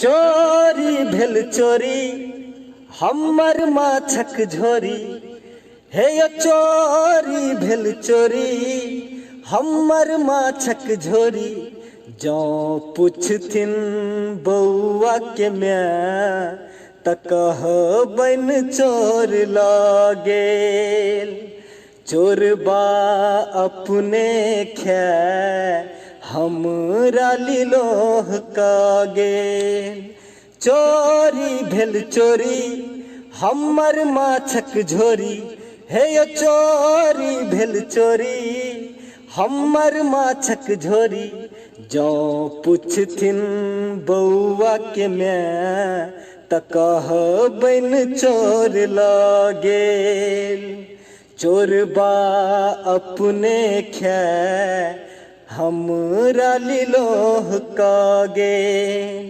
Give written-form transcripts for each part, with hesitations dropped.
चोरी भेल चोरी हमर माछक झोरी, हे यो चोरी भेल चोरी हमर माछक झोरी। जौ पुछथिन बौआ के माय त कहबनि चोर लऽ गेल। चोरबा अपने खाय हमरा लिलोह कऽ गेल। चोरी भेल चोरी हमर माछक झोरी, हे यो चोरी भेल चोरी हमर माछक झोरी। जौ पुछथिन बौआ के माय त कहबनि चोर लऽ गेल। चोरबा अपने खाय हमरा लिलोह कऽ गेल।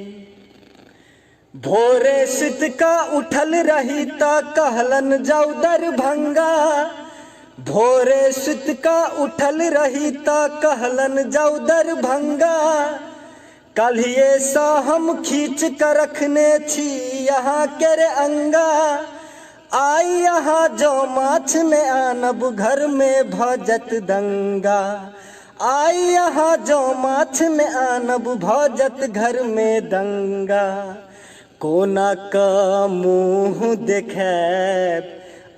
भोरे सुतिका उठल रही त कहलन जाऊ दरभंगा। भोरे सुतिका उठल रही त कहलन जाऊ दरभंगा। काल्हिए सँ हम खींच कर रखने छी यहाँ के रे अंगा। आई यहाँ जो माछ ने आनब घर में भजत दंगा। आई यहाँ जो माछ ने आनब भजत घर में दंगा। कोना का मुँह देखैब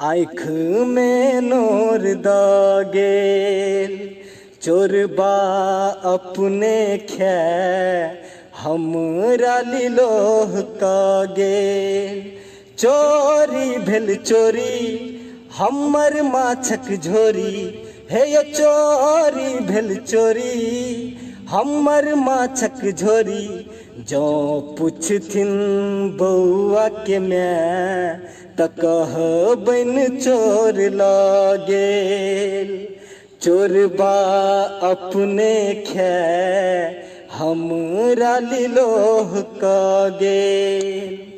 आँख में नोर दऽ गेल। चोरबा अपने खाय हमरा लिलोह कऽ गेल। चोरी भेल चोरी हमर माछक झोरी, हे यो चोरी भेल चोरी हमर माछक झोरी। जौ पुछथिन बौआ के माय त कहबनि चोर लऽ गेल। चोरबा अपने खाय हमरा लिलोह कऽ गेल।